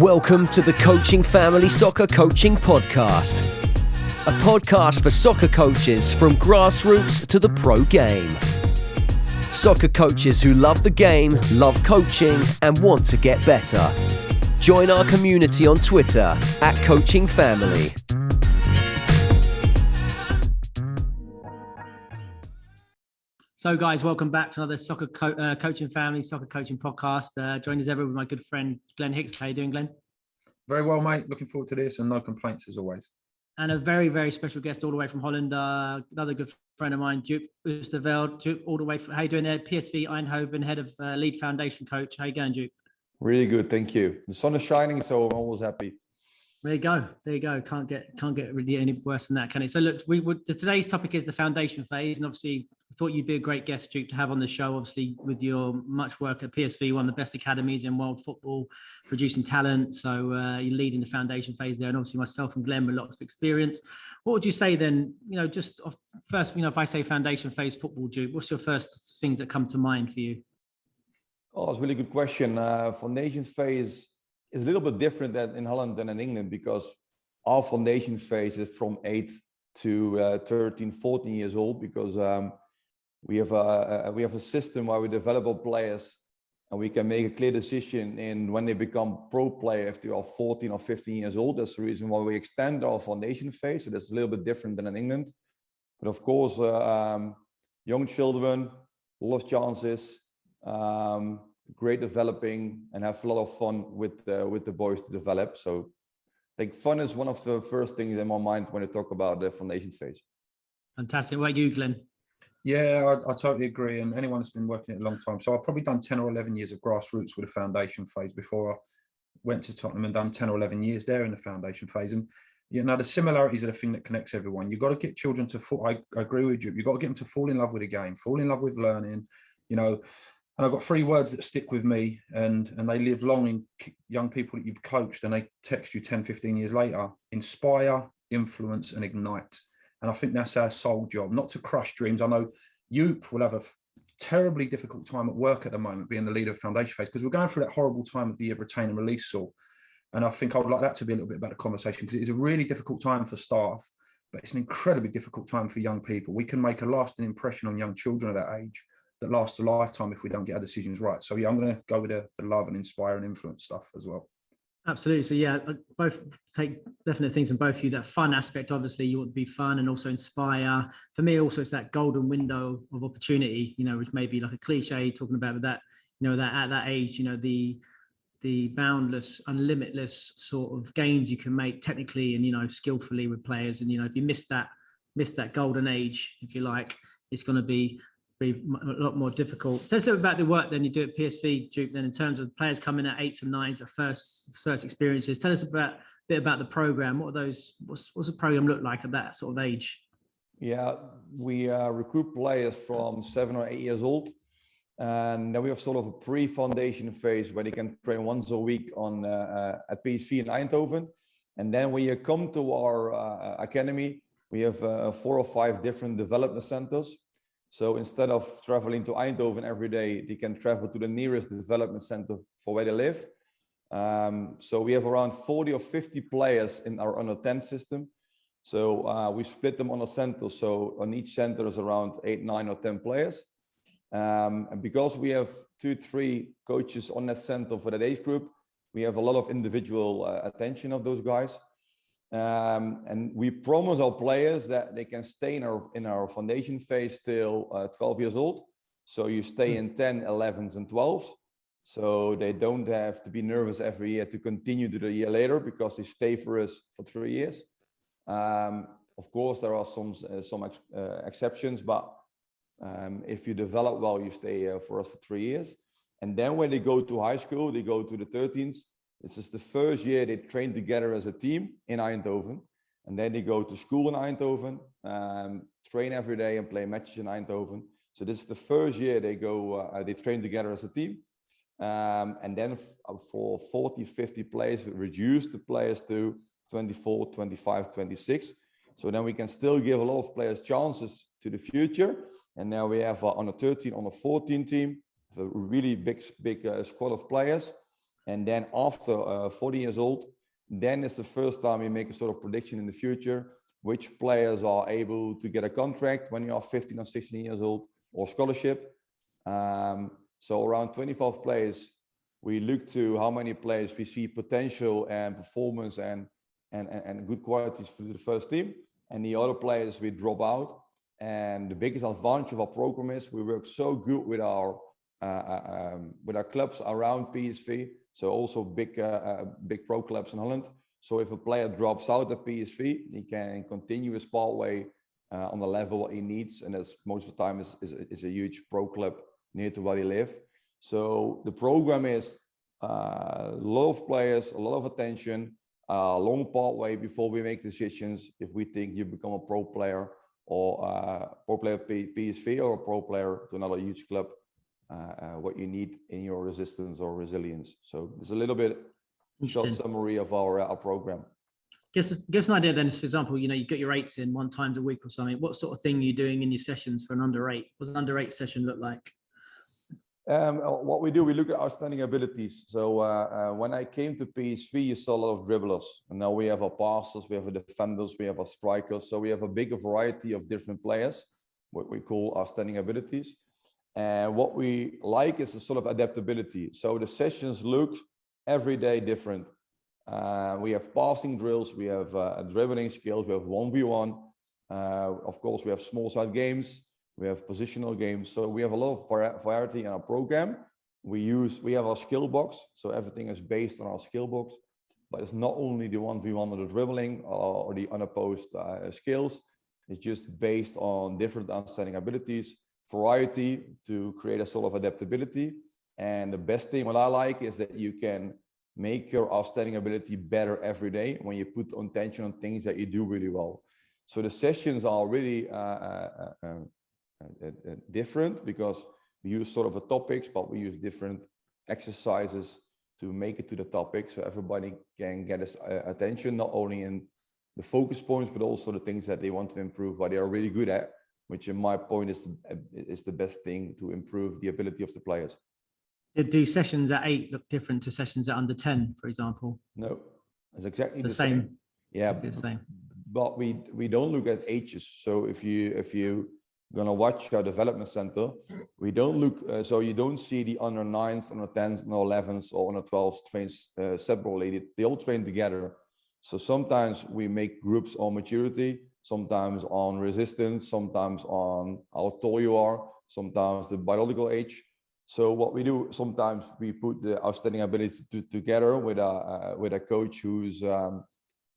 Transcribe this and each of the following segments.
Welcome to the Coaching Family Soccer Coaching Podcast, a podcast for soccer coaches from grassroots to the pro game. Soccer coaches who love the game, love coaching, and want to get better. Join our community on Twitter at Coaching Family. So guys, welcome back to another Soccer Coaching Family Soccer Coaching Podcast. Joined as ever with my good friend Glenn Hicks. How you doing, Glenn? Very well, mate. Looking forward to this and no complaints as always. And a very, very special guest all the way from Holland, another good friend of mine, Joop Oosterveld. Joop, all the way from, how you doing there? PSV Eindhoven, head of lead foundation coach. How you going, Joop? Really good, thank you. The sun is shining, so I'm always happy. There you go. There you go. Can't get really any worse than that, can it? So look, today's topic is the foundation phase, and obviously I thought you'd be a great guest, Duke, to have on the show. Obviously, with your much work at PSV, one of the best academies in world football, producing talent. So you're leading the foundation phase there, and obviously myself and Glenn with lots of experience. What would you say then? Just first, if I say foundation phase football, Duke, what's your first things that come to mind for you? Oh, it's a really good question. Foundation phase is a little bit different in Holland than in England, because our foundation phase is from 8 to 13, 14 years old, because we have a system where we develop our players and we can make a clear decision in when they become pro player if they are 14 or 15 years old. That's the reason why we extend our foundation phase. So that's a little bit different than in England. But of course, young children, a lot of chances, great developing, and have a lot of fun with the boys to develop. So I think fun is one of the first things in my mind when I talk about the foundation phase. Fantastic. What about you, Glenn? Yeah, I totally agree. And anyone that's been working it a long time. So I've probably done 10 or 11 years of grassroots with the foundation phase before I went to Tottenham and done 10 or 11 years there in the foundation phase. And the similarities are the thing that connects everyone. You've got to get children to fall. I agree with you. You've got to get them to fall in love with the game, fall in love with learning, And I've got 3 words that stick with me, and they live long in young people that you've coached, and they text you 10, 15 years later: inspire, influence, and ignite. And I think that's our sole job, not to crush dreams. I know Joop will have a terribly difficult time at work at the moment, being the leader of foundation phase, because we're going through that horrible time of the year, retain and release, Saul. And I think I would like that to be a little bit about the conversation, because it is a really difficult time for staff, but it's an incredibly difficult time for young people. We can make a lasting impression on young children at that age that lasts a lifetime if we don't get our decisions right. So yeah, I'm going to go with the love and inspire and influence stuff as well. Absolutely. So yeah, both take definite things from both of you. That fun aspect, obviously, you want to be fun and also inspire. For me, also, it's that golden window of opportunity, which may be like a cliche talking about that, that at that age, the boundless, unlimitless sort of gains you can make technically and, skillfully with players. And, if you miss that golden age, if you like, it's going to be a lot more difficult. Tell us a little bit about the work then you do at PSV, Duke, then in terms of players coming at 8s and 9s, at first experiences. Tell us a bit about the program. What's the program look like at that sort of age? Yeah, we recruit players from 7 or 8 years old, and then we have sort of a pre-foundation phase where they can train once a week at PSV in Eindhoven. And then when you come to our academy, we have 4 or 5 different development centers. So instead of traveling to Eindhoven every day, they can travel to the nearest development center for where they live. So we have around 40 or 50 players in our under 10 system. So we split them on a center. So on each center is around 8, 9 or 10 players. And because we have 2, 3 coaches on that center for that age group, we have a lot of individual attention of those guys. And we promise our players that they can stay in our foundation phase till 12 years old. So you stay in 10, 11s and 12s. So they don't have to be nervous every year to continue to the year later, because they stay for us for 3 years. Of course, there are some exceptions, but if you develop well, you stay for us for 3 years. And then when they go to high school, they go to the 13s. This is the first year they train together as a team in Eindhoven, and then they go to school in Eindhoven, train every day and play matches in Eindhoven. So this is the first year they train together as a team. And then for 40, 50 players, we reduce the players to 24, 25, 26. So then we can still give a lot of players chances to the future. And now we have on a 13, on a 14 team, a really big squad of players. And then after 40 years old, then it's the first time we make a sort of prediction in the future, which players are able to get a contract when you are 15 or 16 years old, or scholarship. So around 25 players, we look to how many players we see potential and performance and good qualities for the first team. And the other players we drop out. And the biggest advantage of our program is we work so good with our clubs around PSV. So also big pro clubs in Holland. So if a player drops out at PSV, he can continue his pathway on the level what he needs, and that's most of the time is a huge pro club near to where he live. So the program is a lot of players, a lot of attention, a long pathway before we make decisions if we think you become a pro player or pro player PSV or a pro player to another huge club. What you need in your resistance or resilience. So it's a little bit short summary of our program. Give us an idea then, for example, you get your 8s in 1 time a week or something. What sort of thing are you doing in your sessions for an under 8? What does an under 8 session look like? What we do, we look at outstanding abilities. So when I came to PSV, you saw a lot of dribblers. And now we have our passers, we have our defenders, we have our strikers. So we have a bigger variety of different players, what we call outstanding abilities. And what we like is a sort of adaptability. So the sessions look every day different. We have passing drills, we have dribbling skills, we have 1v1. Of course, we have small side games, we have positional games. So we have a lot of variety in our program. We have our skill box. So everything is based on our skill box, but it's not only the 1v1 or the dribbling or the unopposed skills. It's just based on different outstanding abilities. Variety to create a sort of adaptability. And the best thing what I like is that you can make your outstanding ability better every day when you put attention on things that you do really well. So the sessions are really different because we use sort of a topics, but we use different exercises to make it to the topic so everybody can get us attention, not only in the focus points, but also the things that they want to improve, what they are really good at, which in my point is the best thing to improve the ability of the players. Do sessions at 8 look different to sessions at under 10, for example? No, it's exactly the the same. Yeah, exactly the same. But we don't look at ages. So if you gonna watch our development center, we don't look. So you don't see the under 9s, under 10s, under 11s, or under 12s trains separately. They all train together. So sometimes we make groups on maturity, sometimes on resistance, sometimes on how tall you are, sometimes the biological age. So what we do, sometimes we put the outstanding ability together with a coach who's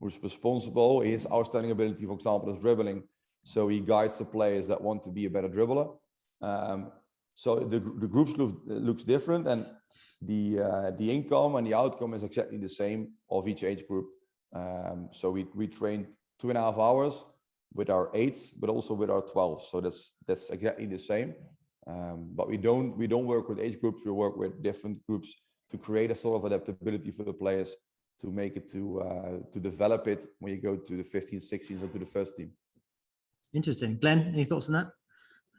responsible. His outstanding ability, for example, is dribbling. So he guides the players that want to be a better dribbler. So the groups looks different, and the income and the outcome is exactly the same of each age group. So we train 2.5 hours with our 8s, but also with our 12s. So that's exactly the same. But we don't work with age groups. We work with different groups to create a sort of adaptability for the players to make it to develop it when you go to the 15, 16s or to the first team. Interesting. Glenn, any thoughts on that?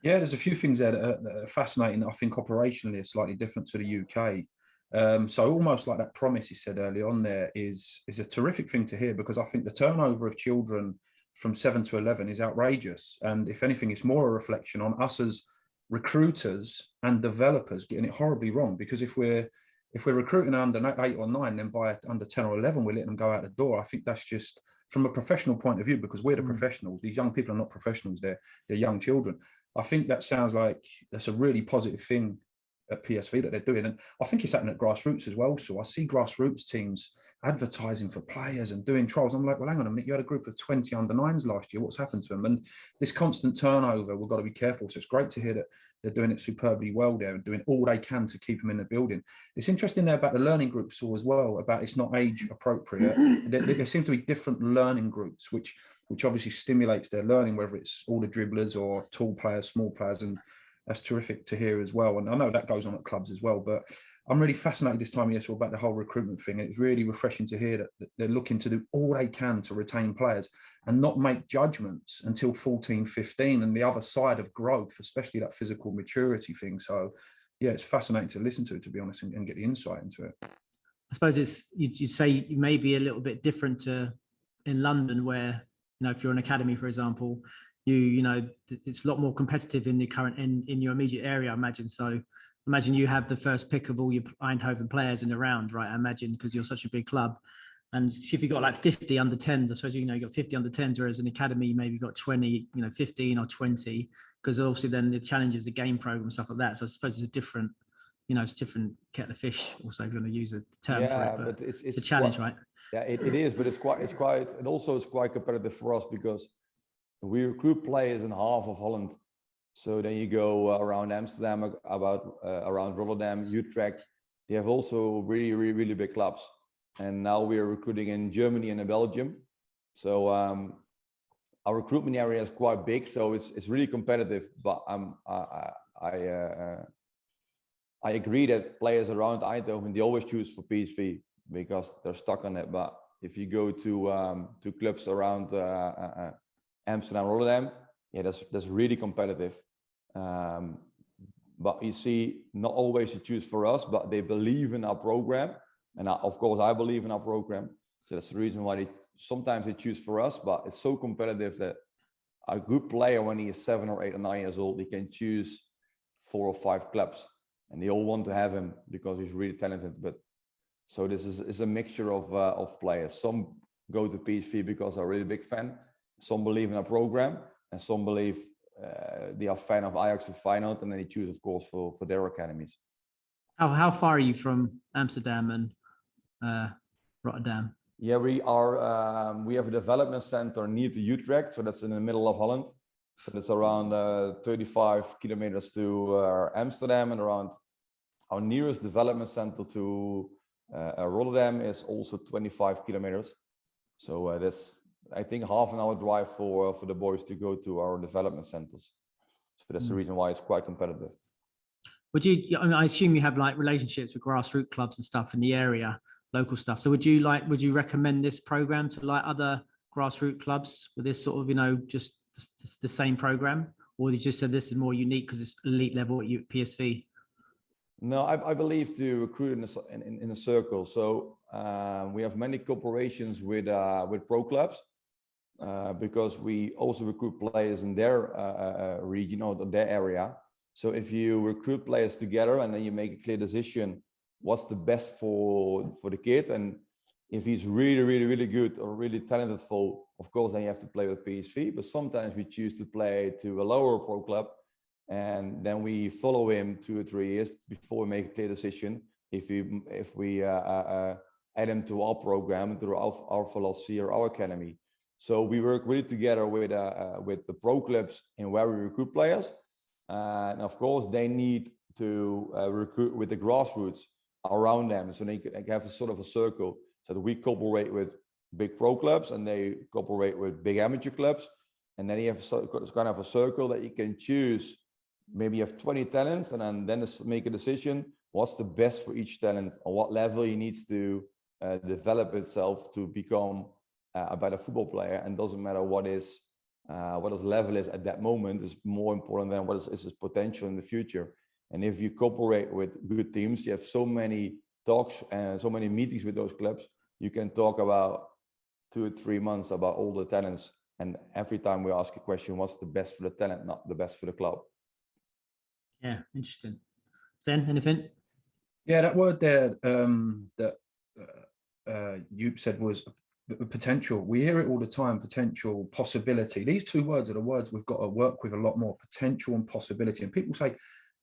Yeah, there's a few things there that are fascinating. I think operationally are slightly different to the UK. So almost like that promise you said early on there is a terrific thing to hear, because I think the turnover of children from 7 to 11 is outrageous. And if anything, it's more a reflection on us as recruiters and developers getting it horribly wrong. Because if we're recruiting under 8 or 9, then by under 10 or 11, we're letting them go out the door. I think that's just from a professional point of view, because we're the professionals. These young people are not professionals. They're young children. I think that sounds like that's a really positive thing at PSV that they're doing. And I think it's happening at grassroots as well. So I see grassroots teams advertising for players and doing trials. I'm like, well, hang on a minute, you had a group of 20 under 9s last year. What's happened to them? And this constant turnover, we've got to be careful. So it's great to hear that they're doing it superbly well there and doing all they can to keep them in the building. It's interesting there about the learning groups as well, about it's not age appropriate. There seems to be different learning groups, which obviously stimulates their learning, whether it's all the dribblers or tall players, small players, and that's terrific to hear as well. And I know that goes on at clubs as well, but I'm really fascinated this time of year about the whole recruitment thing. And it's really refreshing to hear that they're looking to do all they can to retain players and not make judgments until 14, 15 and the other side of growth, especially that physical maturity thing. So yeah, it's fascinating to listen to be honest, and get the insight into it. I suppose it's you say you may be a little bit different to in London, where if you're an academy, for example, it's a lot more competitive in the current in your immediate area, I imagine. So imagine you have the first pick of all your Eindhoven players in the round, right? I imagine, because you're such a big club. And if you've got like 50 under 10s, I suppose you got 50 under 10s, whereas an academy maybe got 20, 15 or 20, because obviously then it challenges the game program and stuff like that. So I suppose it's a different, it's different kettle of fish. Also, if you want to use a term for it, but it's a challenge, right? Yeah, it is, but it's quite. It also is quite competitive for us because we recruit players in half of Holland. So then you go around Amsterdam, around Rotterdam, Utrecht. They have also really, really, really big clubs. And now we are recruiting in Germany and in Belgium. So our recruitment area is quite big, so it's really competitive. But I agree that players around Eindhoven, they always choose for PSV because they're stuck on it. But if you go to clubs around Amsterdam, Rotterdam, yeah, that's really competitive. But you see, not always to choose for us, but they believe in our program. And of course, I believe in our program. So that's the reason why sometimes they choose for us, but it's so competitive that a good player, when he is 7 or 8 or 9 years old, he can choose 4 or 5 clubs. And they all want to have him because he's really talented. But so this is a mixture of players. Some go to PSV because they're a really big fan. Some believe in our program, and some believe they are fan of Ajax or Feyenoord, and then they choose, of course, for their academies. How far are you from Amsterdam and Rotterdam? Yeah, we have a development center near to Utrecht, so that's in the middle of Holland. So that's around 35 kilometers to Amsterdam, and around our nearest development center to Rotterdam is also 25 kilometers. So that's, I think, half an hour drive for the boys to go to our development centers. So that's the reason why it's quite competitive. I assume you have like relationships with grassroots clubs and stuff in the area, local stuff. So would you recommend this program to like other grassroots clubs with this sort of, just the same program? Or you just said this is more unique because it's elite level at PSV? No, I believe to recruit in a circle. So we have many cooperations with pro clubs because we also recruit players in their region or their area. So if you recruit players together and then you make a clear decision, what's the best for the kid, and if he's really, really, really good or really talented, of course, then you have to play with PSV. But sometimes we choose to play to a lower pro club, and then we follow him 2 or 3 years before we make a clear decision if we add him to our program, to our philosophy or our academy. So we work really together with the pro clubs in where we recruit players. And of course, they need to recruit with the grassroots around them, so they can have a sort of a circle. So that we cooperate with big pro clubs, and they cooperate with big amateur clubs, and then you have kind of a circle that you can choose. Maybe you have 20 talents, and then make a decision what's the best for each talent, on what level he needs to develop itself to become a better football player. And doesn't matter what his level is at that moment, is more important than what is his potential in the future. And if you cooperate with good teams, you have so many talks and so many meetings with those clubs, you can talk about 2 or 3 months about all the talents. And every time we ask a question, what's the best for the talent, not the best for the club. Yeah, interesting. Glenn, anything? Yeah, that word there that Joop said was potential. We hear it all the time: potential, possibility. These 2 words are the words we've got to work with a lot more: potential and possibility. And people say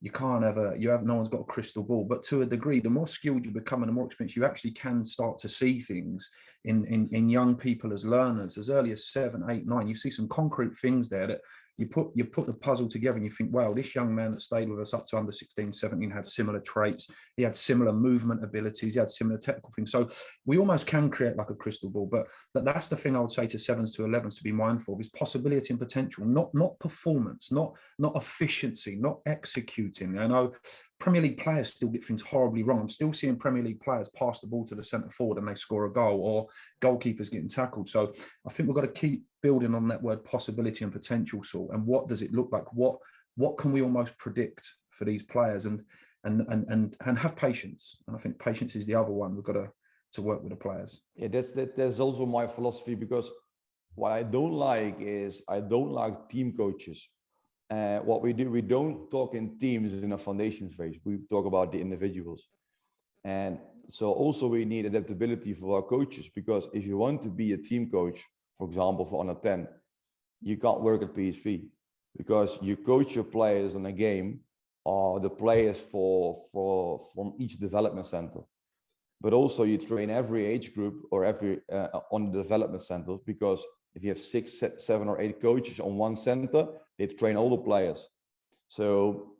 no one's got a crystal ball, but to a degree, the more skilled you become and the more experienced, you actually can start to see things in young people as learners as early as 7, 8, 9. You see some concrete things there that you put the puzzle together and you think, wow, this young man that stayed with us up to under 16, 17 had similar traits. He had similar movement abilities. He had similar technical things. So we almost can create like a crystal ball, but that's the thing I would say to 7s to 11s to be mindful of, is possibility and potential, not performance, not efficiency, not executing. I know Premier League players still get things horribly wrong. I'm still seeing Premier League players pass the ball to the centre forward and they score a goal, or goalkeepers getting tackled. So I think we've got to keep building on that word possibility and potential, Saul. And what does it look like? What can we almost predict for these players? And and have patience. And I think patience is the other one we've got to work with the players. Yeah, that's also my philosophy, because what I don't like is I don't like team coaches. What we do, we don't talk in teams in a foundation phase. We talk about the individuals. And so also we need adaptability for our coaches, because if you want to be a team coach, for example, for under 10, you can't work at PSV, because you coach your players in a game or the players from each development center. But also you train every age group or every on the development center, because if you have 6, 7 or 8 coaches on one center, they train all the players. So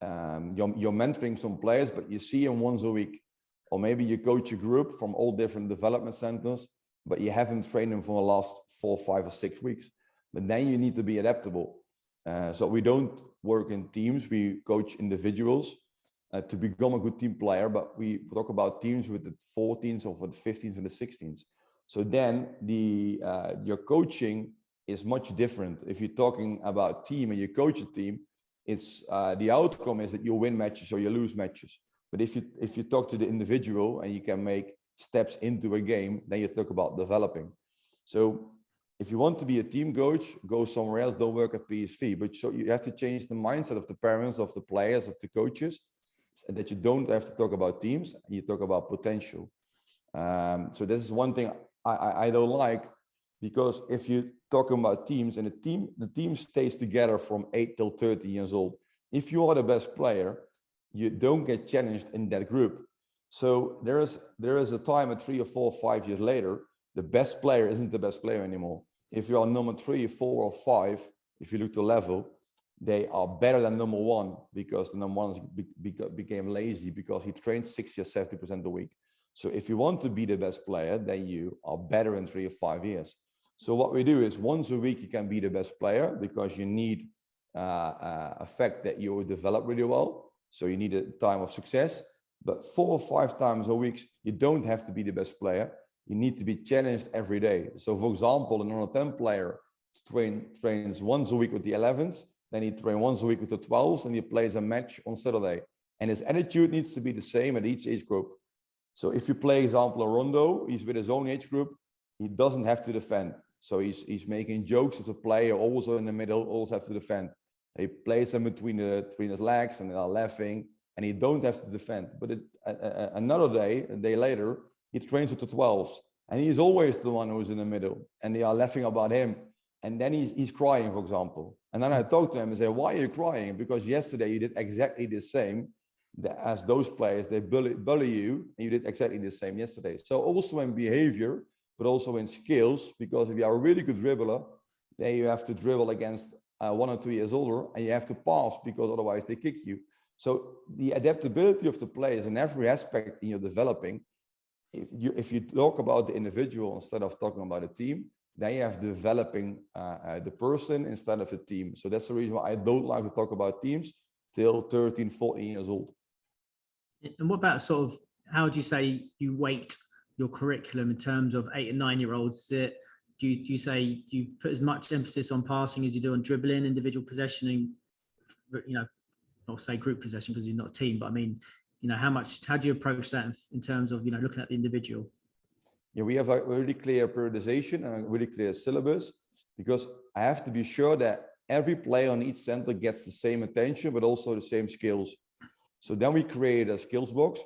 you're mentoring some players, but you see them once a week. Or maybe you coach a group from all different development centers, but you haven't trained them for the last 4, 5 or 6 weeks. But then you need to be adaptable. So we don't work in teams, we coach individuals to become a good team player, but we talk about teams with the 14s or with the 15s and the 16s. So then your coaching is much different. If you're talking about team and you coach a team, it's the outcome is that you win matches or you lose matches. But if you talk to the individual and you can make steps into a game, then you talk about developing. So if you want to be a team coach, go somewhere else, don't work at PSV. But so you have to change the mindset of the parents, of the players, of the coaches, that you don't have to talk about teams, and you talk about potential. So this is one thing I don't like, because if you're talking about teams and the team stays together from 8 till 30 years old. If you are the best player, you don't get challenged in that group. So there is a time at 3 or 4 or 5 years later, the best player isn't the best player anymore. If you are number 3, 4 or 5, if you look to level, they are better than number 1, because the number 1 became lazy because he trained 60 or 70% a week. So if you want to be the best player, then you are better in 3 or 5 years. So what we do is once a week you can be the best player, because you need a fact that you develop really well. So you need a time of success. But 4 or 5 times a week, you don't have to be the best player. You need to be challenged every day. So for example, an under 10 player trains once a week with the 11s, then he trains once a week with the 12s, and he plays a match on Saturday. And his attitude needs to be the same at each age group. So if you play, example, a Rondo, he's with his own age group, he doesn't have to defend. So he's making jokes as a player, also in the middle, also have to defend. He plays them between his legs and they are laughing, and he don't have to defend. But another day, a day later, he trains with the 12s, and he's always the one who's in the middle, and they are laughing about him. And then he's crying, for example. And then I talk to him and say, why are you crying? Because yesterday you did exactly the same as those players. They bully you, and you did exactly the same yesterday. So also in behavior, but also in skills, because if you are a really good dribbler, then you have to dribble against 1 or 2 years older, and you have to pass, because otherwise they kick you. So the adaptability of the players in every aspect in your developing, if you talk about the individual instead of talking about a team, then you have developing the person instead of a team. So that's the reason why I don't like to talk about teams till 13, 14 years old. And what about sort of, how would you say you weight your curriculum in terms of 8 and 9 year olds? Do you say you put as much emphasis on passing as you do on dribbling, individual possession, and, you know, not say group possession because you're not a team, but I mean, you know, how do you approach that in terms of, you know, looking at the individual? Yeah, we have a really clear periodization and a really clear syllabus, because I have to be sure that every player on each center gets the same attention, but also the same skills. So then we create a skills box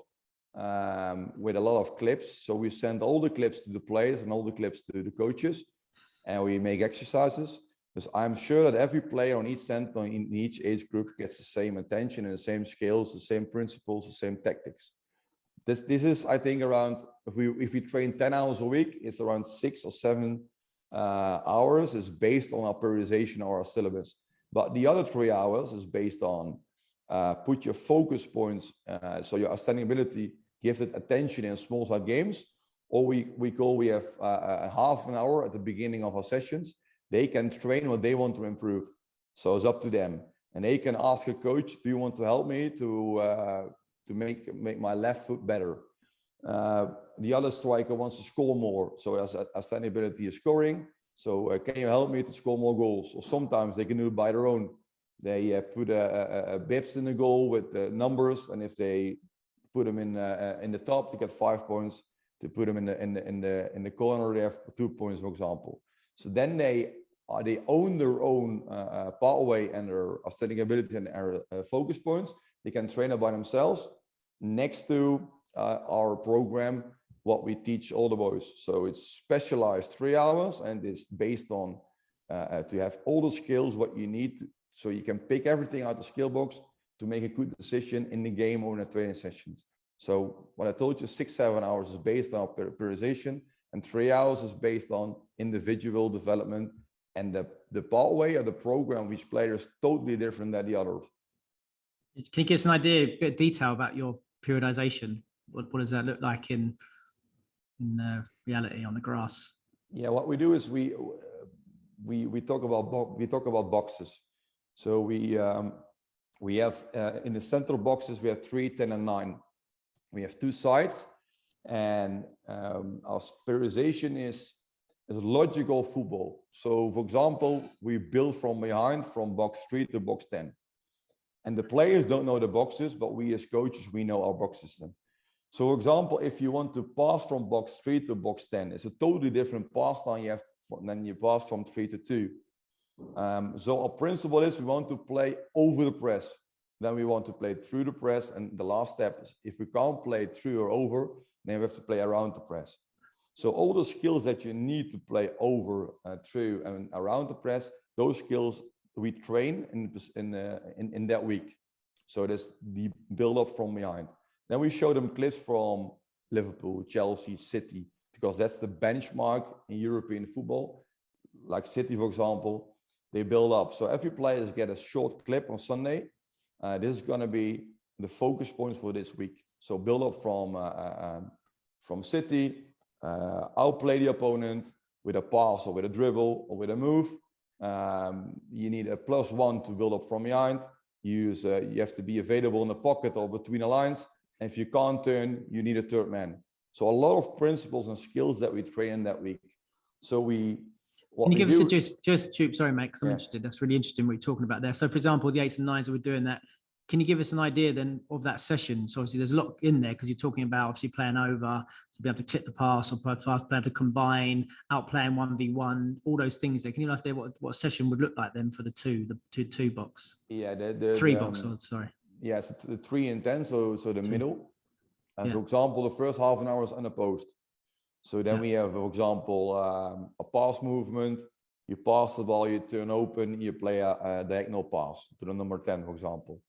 with a lot of clips. So we send all the clips to the players and all the clips to the coaches, and we make exercises. Because I'm sure that every player on each center in each age group gets the same attention and the same skills, the same principles, the same tactics. This is, I think, around, if we train 10 hours a week, it's around 6 or 7 hours is based on our periodization or our syllabus. But the other 3 hours is based on put your focus points, so your outstanding ability, give it attention in small side games, or we have a half an hour at the beginning of our sessions. They can train what they want to improve. So it's up to them. And they can ask a coach, do you want to help me to make my left foot better? The other striker wants to score more. So as outstanding ability is scoring. So can you help me to score more goals? Or sometimes they can do it by their own. They put a bibs in the goal with the numbers, and if they put them in the top, they get 5 points. To put them in the corner, they have 2 points, for example. So then they own their own pathway and their aesthetic ability and their focus points. They can train it by themselves next to our program, what we teach all the boys. So it's specialized 3 hours, and it's based on to have all the skills what you need so you can pick everything out of the skill box to make a good decision in the game or in the training sessions. So what I told you, 6-7 hours is based on periodization, and 3 hours is based on individual development. And the pathway or the program of each player is totally different than the others. Can you give us an idea, a bit of detail about your periodization? What does that look like in reality on the grass? Yeah, what we do is we talk about boxes. So we have in the central boxes we have 3, 10, and 9. We have 2 sides, and our periodization is logical football. So, for example, we build from behind from box 3 to box 10, and the players don't know the boxes, but we as coaches, we know our box system. So, for example, if you want to pass from box 3 to box 10, it's a totally different pass line than you pass from 3 to 2. So our principle is we want to play over the press. Then we want to play through the press, and the last step is if we can't play through or over, then we have to play around the press. So all the skills that you need to play over, through, and around the press, those skills we train in that week. So that's the build up from behind. Then we show them clips from Liverpool, Chelsea, City, because that's the benchmark in European football. Like City, for example, they build up. So every player get a short clip on Sunday. This is going to be the focus points for this week. So build up from City, outplay the opponent with a pass or with a dribble or with a move. You need a +1 to build up from behind. You have to be available in the pocket or between the lines. And if you can't turn, you need a third man. So a lot of principles and skills that we train in that week. So Can you give us just Joop, sorry, mate, because I'm interested. That's really interesting what you're talking about there. So, for example, the 8s and 9s that we're doing that. Can you give us an idea then of that session? So obviously there's a lot in there because you're talking about obviously playing over, so be able to clip the pass or be able to combine, outplaying 1v1, all those things there. Can you understand what a session would look like then for the two box? Yeah, three box. Sorry. Yeah, it's the 3 and 10, so the middle. And for example, the first half an hour is unopposed. So then we have, for example, a pass movement. You pass the ball, you turn open, you play a diagonal pass to the number 10, for example.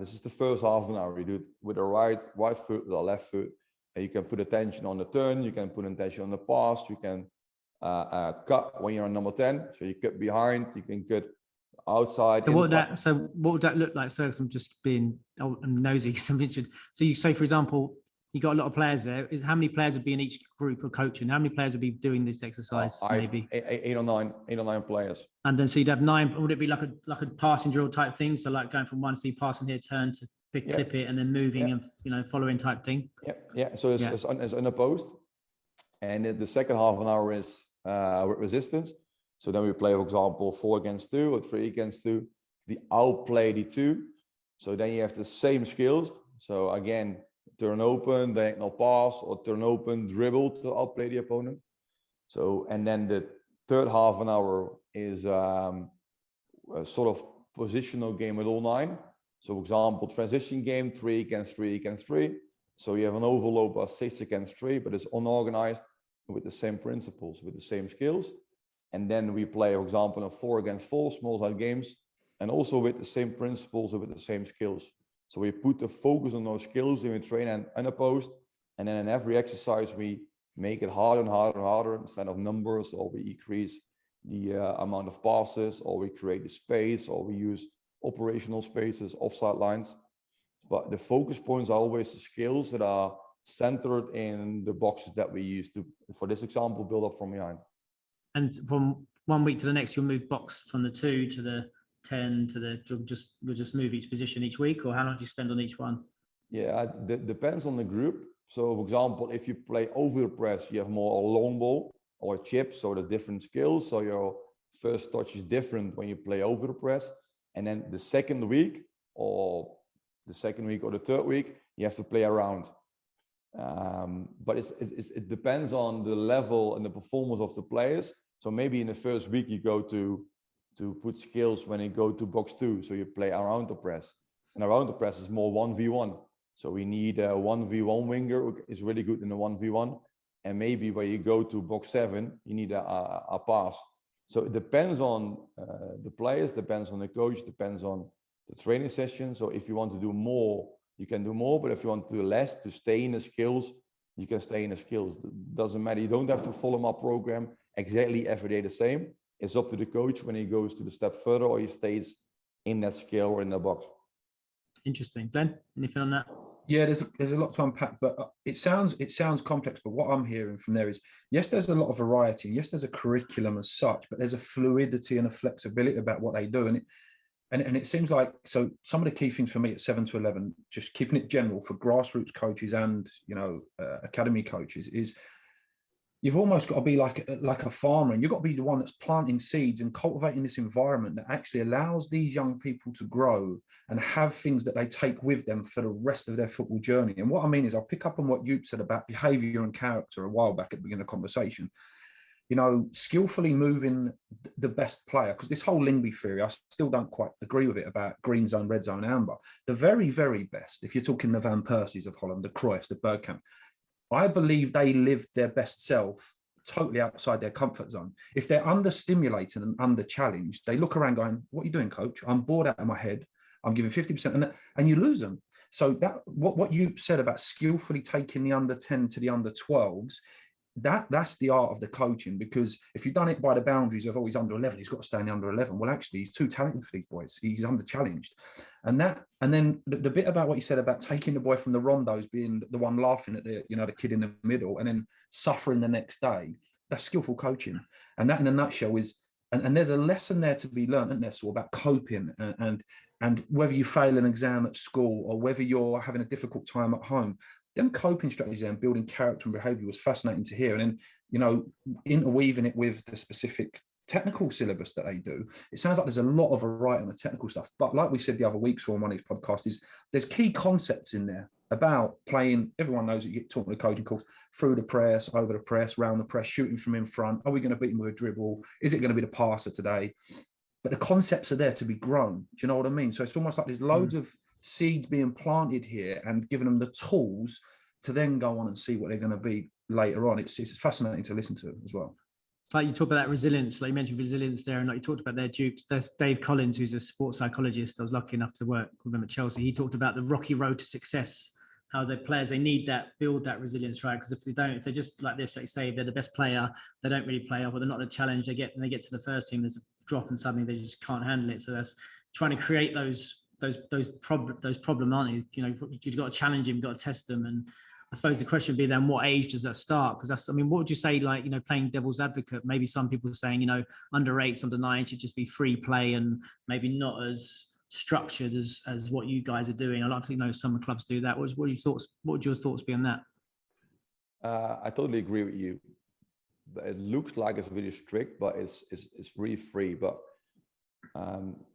This is the first half an hour. You do it with the right foot, the left foot. And you can put attention on the turn. You can put attention on the pass. You can cut when you're on number 10. So you cut behind. You can cut outside. So what would that look like? So I'm just being I'm nosy because I'm interested. So you say, for example, you got a lot of players there. How many players would be in each group of coaching? How many players would be doing this exercise? Maybe 8 or 9 players. And then so you'd have 9. Would it be like a passing drill type thing? So like going from one, so you passing here, turn to clip it, and then moving and following type thing. Yeah. So it's unopposed, and the second half an hour is with resistance. So then we play, for example, 4 against 2 or 3 against 2. We outplay the 2. So then you have the same skills. So again, turn open, diagonal pass, or turn open, dribble to outplay the opponent. So, and then the third half an hour is a sort of positional game with all 9. So, for example, transition game, 3 against 3 against 3. So you have an overload of 6 against 3, but it's unorganized with the same principles, with the same skills. And then we play, for example, a 4 against 4 small side games, and also with the same principles and with the same skills. So we put the focus on those skills and we train unopposed. And then in every exercise, we make it harder and harder and harder instead of numbers, or we increase the amount of passes, or we create the space, or we use operational spaces, offside lines. But the focus points are always the skills that are centered in the boxes that we use to, for this example, build up from behind. And from one week to the next, you'll move box from the 2 to the 10 to the, we'll just move each position each week, or how long do you spend on each one? Yeah, depends on the group. So, for example, if you play over the press, you have more a long ball or a chip, so the different skills. So your first touch is different when you play over the press. And then the second week or the third week, you have to play around. But it depends on the level and the performance of the players. So maybe in the first week you go to put skills when you go to box 2, so you play around the press, and around the press is more 1v1. So we need a 1v1 winger who is really good in the 1v1, and maybe when you go to box 7, you need a pass. So it depends on the players, depends on the coach, depends on the training session. So if you want to do more, you can do more, but if you want to do less, to stay in the skills, you can stay in the skills. It doesn't matter. You don't have to follow my program exactly every day the same. It's up to the coach when he goes to the step further or he stays in that skill or in the box. Interesting. Glenn, anything on that? Yeah, there's a lot to unpack, but it sounds complex. But what I'm hearing from there is, yes, there's a lot of variety, and yes, there's a curriculum as such, but there's a fluidity and a flexibility about what they do, and it seems like, so some of the key things for me at 7 to 11, just keeping it general for grassroots coaches and academy coaches, is you've almost got to be like a farmer, and you've got to be the one that's planting seeds and cultivating this environment that actually allows these young people to grow and have things that they take with them for the rest of their football journey. And what I mean is, I'll pick up on what Joop said about behavior and character a while back at the beginning of the conversation. Skillfully moving the best player, because this whole Lingby theory, I still don't quite agree with it about green zone, red zone, amber. The very, very best, if you're talking the Van Persies of Holland, the Cruyffs, the Bergkamp, I believe they live their best self totally outside their comfort zone. If they're under-stimulated and under-challenged, they look around going, what are you doing, coach? I'm bored out of my head. I'm giving 50%, and you lose them. So that what you said about skillfully taking the under-10 to the under-12s, that's the art of the coaching, because if you've done it by the boundaries of, he's under 11, he's got to stay in the under 11. Well, actually, he's too talented for these boys. He's under challenged. And then the bit about what you said about taking the boy from the rondos, being the one laughing at the kid in the middle, and then suffering the next day, that's skillful coaching. And that in a nutshell is, and there's a lesson there to be learned, isn't there, Saul, about coping and whether you fail an exam at school or whether you're having a difficult time at home. Them coping strategies and building character and behavior was fascinating to hear. And then, interweaving it with the specific technical syllabus that they do, it sounds like there's a lot of variety on the technical stuff. But like we said the other week, so on one of these podcasts, is there's key concepts in there about playing. Everyone knows that you get taught in the coaching course, through the press, over the press, round the press, shooting from in front. Are we going to beat them with a dribble? Is it going to be the passer today? But the concepts are there to be grown. Do you know what I mean? So it's almost like there's loads of seeds being planted here and giving them the tools to then go on and see what they're going to be later on. It's fascinating to listen to as well. It's like you talk about that resilience, like you mentioned resilience there, and like you talked about there, Duke, there's Dave Collins, who's a sports psychologist. I was lucky enough to work with him at Chelsea. He talked about the rocky road to success, how the players, they need that, build that resilience, right? Because if they're just like this, like you say, they're the best player, they don't really play up, or they're not the challenge, they get to the first team, there's a drop and suddenly they just can't handle it. So that's trying to create those problem, aren't you? You've got to challenge them, you've got to test them. And I suppose the question would be then, what age does that start? Because what would you say, like, playing devil's advocate, maybe some people are saying, under 8s, under 9 should just be free play and maybe not as structured as what you guys are doing. I like to know some clubs do that. What would your thoughts be on that? I totally agree with you. It looks like it's really strict, but it's really free. But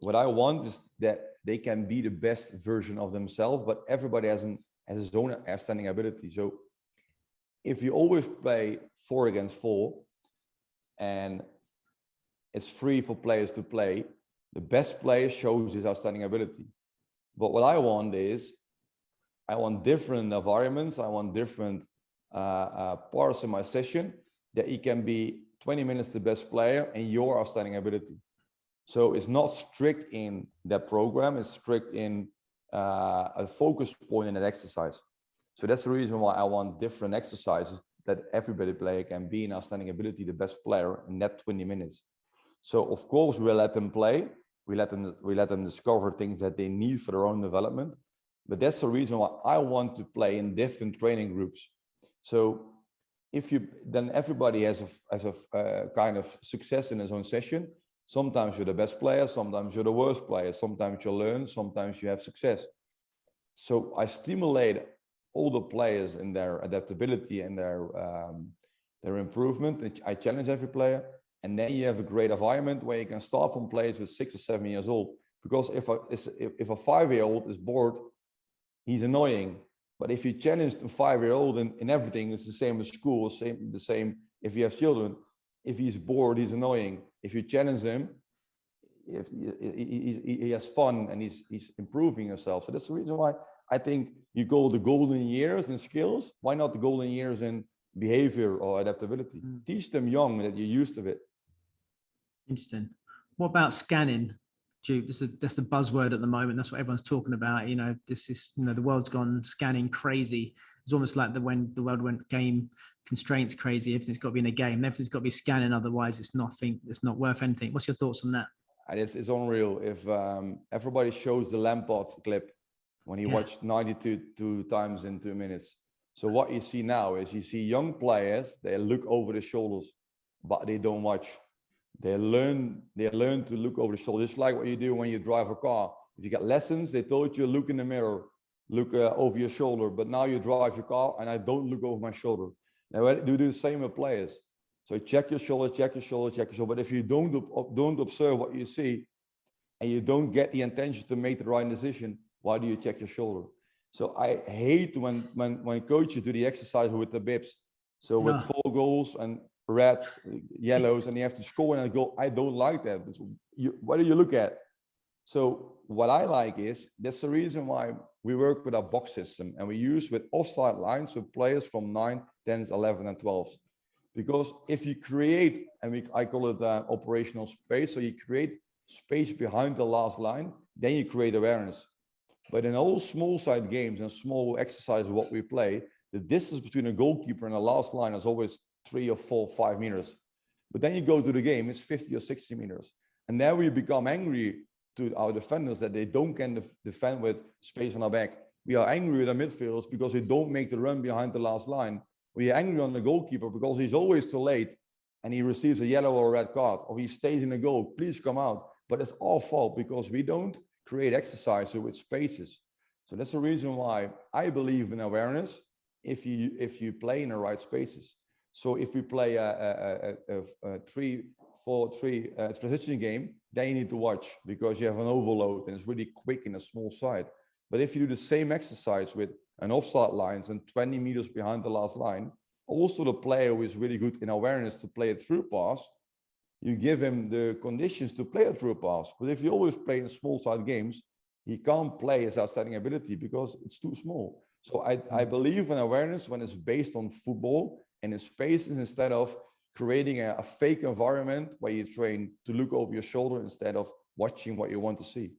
what I want is that they can be the best version of themselves, but everybody has his own outstanding ability. So if you always play 4 against 4 and it's free for players to play, the best player shows his outstanding ability. But what I want is, I want different environments. I want different parts of my session that he can be 20 minutes the best player and your outstanding ability. So it's not strict in that program, it's strict in a focus point in an exercise. So that's the reason why I want different exercises, that everybody player can be in outstanding ability the best player in that 20 minutes. So of course we let them play, we let them discover things that they need for their own development. But that's the reason why I want to play in different training groups. So then everybody has a kind of success in his own session. Sometimes you're the best player, sometimes you're the worst player, sometimes you learn, sometimes you have success. So I stimulate all the players in their adaptability and their improvement. I challenge every player, and then you have a great environment where you can start from players with 6 or 7 years old Because if a 5-year-old is bored, he's annoying. But if you challenge a 5-year-old in everything, it's the same as school, the same if you have children. If he's bored, he's annoying. If you challenge him, if he has fun and he's improving himself. So that's the reason why I think you go the golden years in skills. Why not the golden years in behavior or adaptability? Teach them young that you're used to it. Interesting. What about scanning, Joop? That's the buzzword at the moment. That's what everyone's talking about. This is, the world's gone scanning crazy. It's almost like when the world went game constraints crazy. Everything's got to be in a game. Everything's got to be scanning. Otherwise, it's nothing. It's not worth anything. What's your thoughts on that? It's unreal. If everybody shows the Lampard clip when he watched 92 times in 2 minutes. So what you see now is you see young players, they look over the shoulders, but they don't watch. They learn to look over the shoulder, just like what you do when you drive a car. If you get lessons, they told you look in the mirror, look over your shoulder. But now you drive your car, and I don't look over my shoulder. Now we do the same with players. So check your shoulder, check your shoulder, check your shoulder. But if you don't observe what you see, and you don't get the intention to make the right decision, why do you check your shoulder? So I hate when coaches do the exercise with the bibs. So with 4 goals and reds, yellows, and you have to score and go. I don't like that. What do you look at? So what I like is, that's the reason why we work with our box system, and we use with offside lines with players from 9, 10s, 11, and 12s. Because if you create, I call it operational space, so you create space behind the last line, then you create awareness. But in all small side games and small exercises, what we play, the distance between a goalkeeper and the last line is always 3 or 4, 5 meters. But then you go to the game, it's 50 or 60 meters. And then we become angry to our defenders that they don't can defend with space on our back. We are angry with our midfielders because they don't make the run behind the last line. We are angry on the goalkeeper because he's always too late and he receives a yellow or a red card, or he stays in the goal. Please come out. But it's our fault because we don't create exercise with spaces. So that's the reason why I believe in awareness if you play in the right spaces. So if we play a 3-4-3 transition game, then you need to watch because you have an overload and it's really quick in a small side. But if you do the same exercise with an offside lines and 20 meters behind the last line, also the player who is really good in awareness to play a through pass, you give him the conditions to play a through pass. But if you always play in small side games, he can't play his outstanding ability because it's too small. So I believe in awareness when it's based on football and in spaces, instead of creating a fake environment where you train to look over your shoulder instead of watching what you want to see.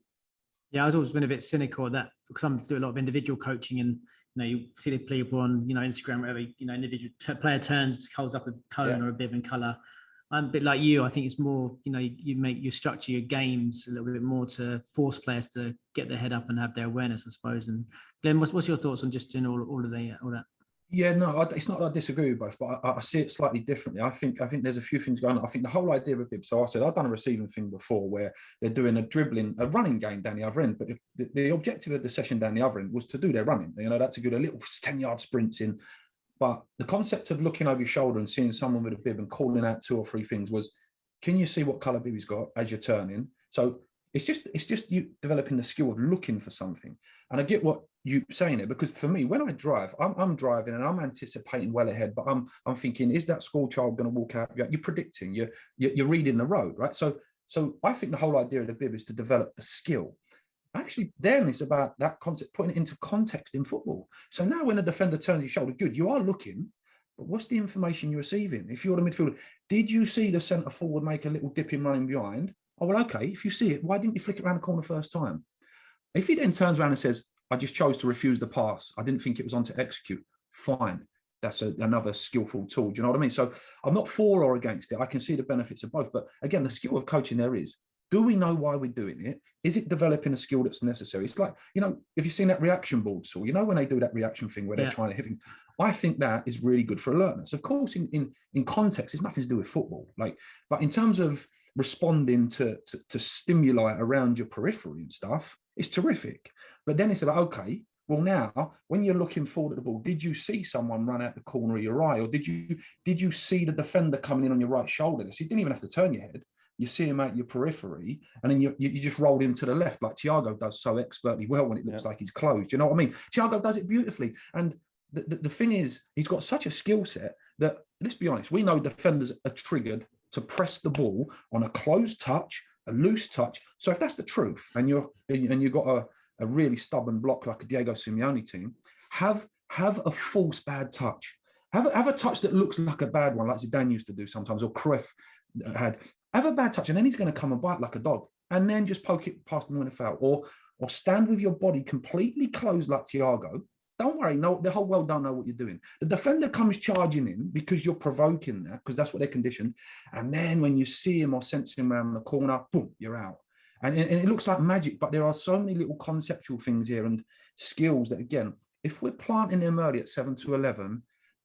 Yeah, I've always been a bit cynical of that because I do a lot of individual coaching, and you see the people on Instagram, wherever individual player turns, holds up a cone or a bib in colour. I'm a bit like you. I think it's more, you structure your games a little bit more to force players to get their head up and have their awareness, I suppose. And Glenn, what's your thoughts on just doing all that? Yeah, no, it's not that I disagree with both, but I see it slightly differently. I think there's a few things going on. I think the whole idea of a bib. So I said I've done a receiving thing before where they're doing a running game down the other end, but the objective of the session down the other end was to do their running. That's a little 10-yard sprints in. But the concept of looking over your shoulder and seeing someone with a bib and calling out 2 or 3 things was, can you see what colour bib he's got as you're turning? So it's just you developing the skill of looking for something. And I get what you saying there, because for me, when I drive, I'm driving and I'm anticipating well ahead, but I'm thinking, is that school child going to walk out? You're predicting, you're reading the road, right? So I think the whole idea of the bib is to develop the skill. Actually, then it's about that concept, putting it into context in football. So now when a defender turns his shoulder, good, you are looking, but what's the information you're receiving? If you're the midfielder, did you see the centre forward make a little dip in running behind? Oh, well, okay, if you see it, why didn't you flick it around the corner first time? If he then turns around and says, I just chose to refuse the pass, I didn't think it was on to execute, fine. That's another skillful tool. Do you know what I mean? So I'm not for or against it. I can see the benefits of both. But again, the skill of coaching there is, do we know why we're doing it? Is it developing a skill that's necessary? It's like, if you've seen that reaction board, so when they do that reaction thing where they're trying to hit things, I think that is really good for alertness. Of course, in context, it's nothing to do with football. But in terms of responding to stimuli around your periphery and stuff, it's terrific. But then it's about, okay, well, now when you're looking forward at the ball, did you see someone run out the corner of your eye, or did you see the defender coming in on your right shoulder? So you didn't even have to turn your head. you see him out your periphery, and then you just roll him to the left, like Thiago does so expertly well when it looks like he's closed. You know what I mean? Thiago does it beautifully. And the thing is, he's got such a skill set that, let's be honest, we know defenders are triggered to press the ball on a closed touch, a loose touch. So if that's the truth, and you've got a really stubborn block like a Diego Simeone team, have a false bad touch. Have a touch that looks like a bad one, like Zidane used to do sometimes, or Cruyff had. Have a bad touch, and then he's going to come and bite like a dog, and then just poke it past him in a foul, or stand with your body completely closed like Thiago. Don't worry, no, the whole world don't know what you're doing. The defender comes charging in because you're provoking that, because that's what they're conditioned. And then when you see him or sense him around the corner, boom, you're out. And it looks like magic, but there are so many little conceptual things here and skills that, again, if we're planting them early at 7 to 11,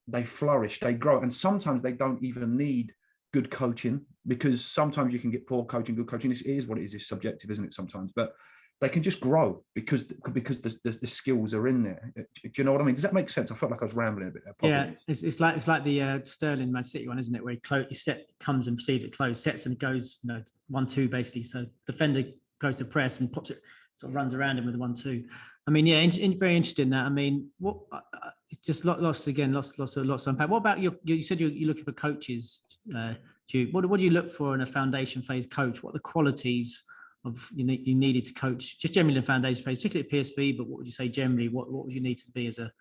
they flourish, they grow. And sometimes they don't even need good coaching, because sometimes you can get poor coaching, good coaching. It is what it is. It's subjective, isn't it, sometimes? But they can just grow because the skills are in there. Do you know what I mean? Does that make sense? I felt like I was rambling a bit there. Yeah, it's like the Sterling Man City one, isn't it? Where he comes and receives it close, sets and goes 1-2 basically. So defender goes to press and pops it, sort of runs around him with the 1-2. I mean, yeah, very interested in that. I mean, what just lots to unpack. What about you said you're looking for coaches, Joop. What do you look for in a foundation phase coach? What are the qualities of you needed to coach, just generally in the foundation phase, particularly at PSV, but what would you say generally? What would you need to be as a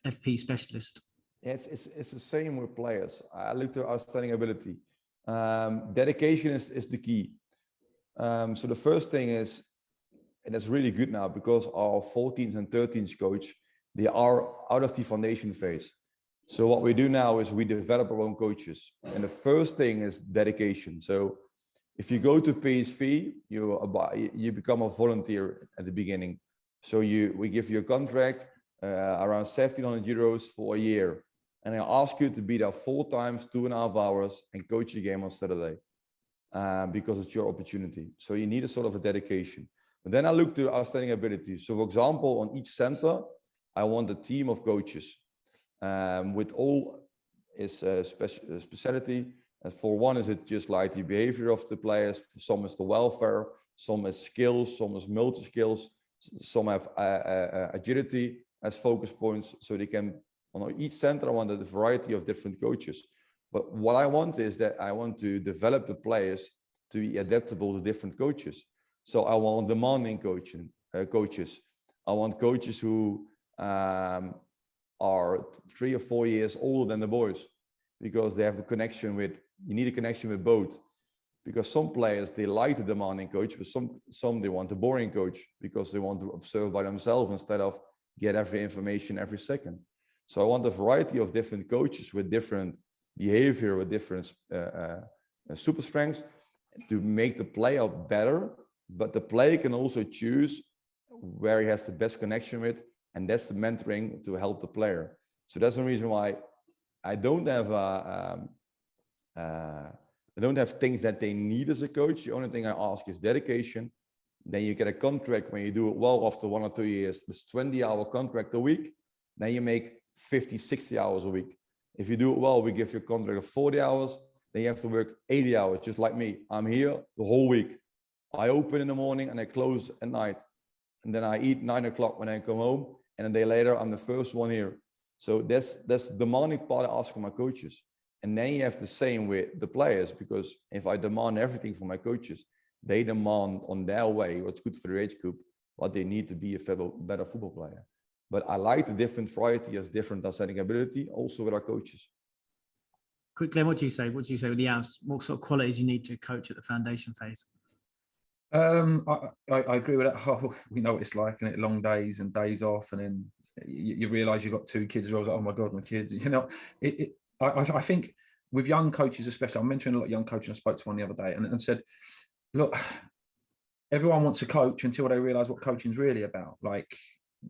FP specialist? Yeah, it's the same with players. I look to outstanding ability. Dedication is the key. So the first thing is, and it's really good now because our 14th and 13th coach, they are out of the foundation phase. So what we do now is we develop our own coaches. And the first thing is dedication. So if you go to PSV, you become a volunteer at the beginning. So we give you a contract around 1,700 euros for a year. And I ask you to be there 4 times, 2.5 hours, and coach a game on Saturday because it's your opportunity. So you need a sort of a dedication. But then I look to outstanding ability. So for example, on each center, I want a team of coaches with all its specialty. And for one, is it just like the behavior of the players? For some is the welfare, some is skills, some is multi-skills, some have agility as focus points. So they can, on each center, I want a variety of different coaches. But what I want is that I want to develop the players to be adaptable to different coaches. So I want demanding coaches. I want coaches who are 3 or 4 years older than the boys, because they have a connection with, you need a connection with both. Because some players, they like the demanding coach, but some they want a boring coach because they want to observe by themselves instead of get every information every second. So I want a variety of different coaches with different behavior, with different super strengths to make the player better. But the player can also choose where he has the best connection with, and that's the mentoring to help the player. So that's the reason why I don't have things that they need as a coach. The only thing I ask is dedication. Then you get a contract when you do it well after 1 or 2 years. This 20-hour contract a week. Then you make 50, 60 hours a week. If you do it well, we give you a contract of 40 hours. Then you have to work 80 hours, just like me. I'm here the whole week. I open in the morning and I close at night. And then I eat 9 o'clock when I come home. And a day later, I'm the first one here. So that's the demanding part I ask for my coaches. And then you have the same with the players, because if I demand everything from my coaches, they demand on their way what's good for their age group, what they need to be a better football player. But I like the different variety as different outstanding ability also with our coaches. Quickly, what do you say? What do you say with the hours? What sort of qualities you need to coach at the foundation phase? I agree with that. Oh, we know what it's like, and long days and days off, and then you realise you've got 2 kids as well. Like, oh my God, my kids. You know, I think with young coaches, especially, I'm mentioning a lot of young coaches. I spoke to one the other day and said, look, everyone wants to coach until they realise what coaching is really about. Like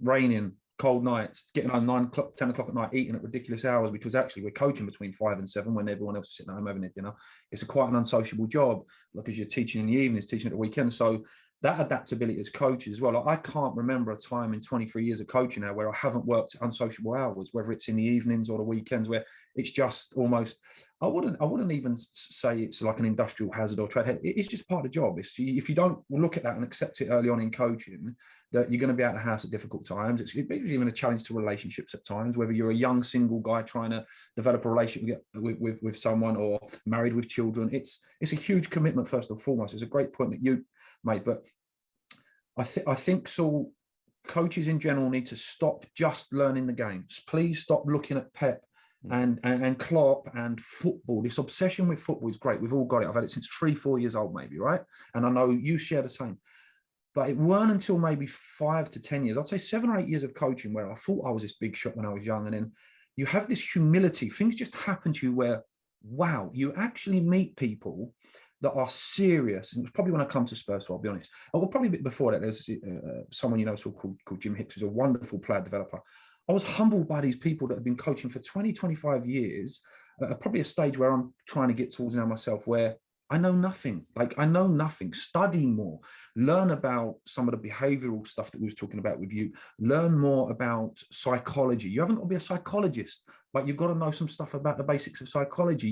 raining, cold nights, getting home 9 o'clock, 10 o'clock at night, eating at ridiculous hours, because actually we're coaching between 5 and 7 when everyone else is sitting at home having their dinner. It's quite an unsociable job, because you're teaching in the evenings, teaching at the weekend. So that adaptability as coaches as well. Like, I can't remember a time in 23 years of coaching now where I haven't worked unsociable hours, whether it's in the evenings or the weekends, where it's just almost, I wouldn't even say it's like an industrial hazard or trade. It's just part of the job. If you don't look at that and accept it early on in coaching, that you're going to be out of the house at difficult times. It's even a challenge to relationships at times, whether you're a young single guy trying to develop a relationship with someone, or married with children. It's a huge commitment, first and foremost. It's a great point that you made, but I think, Saul, coaches in general need to stop just learning the game. Please stop looking at Pep and Klopp and football. This obsession with football is great. We've all got it. I've had it since 3-4 years old, maybe, right? And I know you share the same. But it weren't until maybe 5 to 10 years, I'd say 7 or 8 years of coaching, where I thought I was this big shot when I was young. And then you have this humility. Things just happen to you where, wow, you actually meet people that are serious. And it was probably when I come to Spurs, so I'll be honest. Well, probably a bit before that, there's someone called Jim Hicks, who's a wonderful player developer. I was humbled by these people that have been coaching for 20, 25 years, probably a stage where I'm trying to get towards now myself, where I know nothing. Study more, learn about some of the behavioral stuff that we was talking about with you, learn more about psychology. You haven't got to be a psychologist, but you've got to know some stuff about the basics of psychology.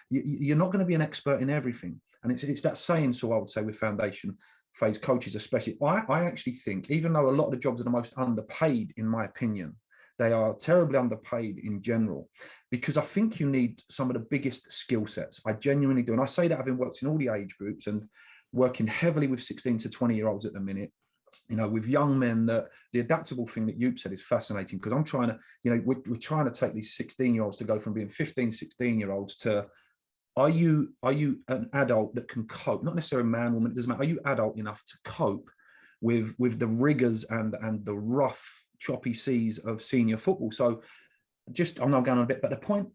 You're not going to be an expert in everything. And it's that saying, so I would say, with foundation phase coaches, especially, I actually think, even though a lot of the jobs are the most underpaid, in my opinion, they are terribly underpaid in general, because I think you need some of the biggest skill sets. I genuinely do. And I say that having worked in all the age groups and working heavily with 16 to 20-year-olds at the minute, with young men. That the adaptable thing that Joop said is fascinating, because I'm trying to, we're trying to take these 16-year-olds to go from being 15, 16-year-olds to, are you an adult that can cope? Not necessarily a man, woman, it doesn't matter. Are you adult enough to cope with the rigors and the rough, choppy seas of senior football? So I'm not going on a bit, but the point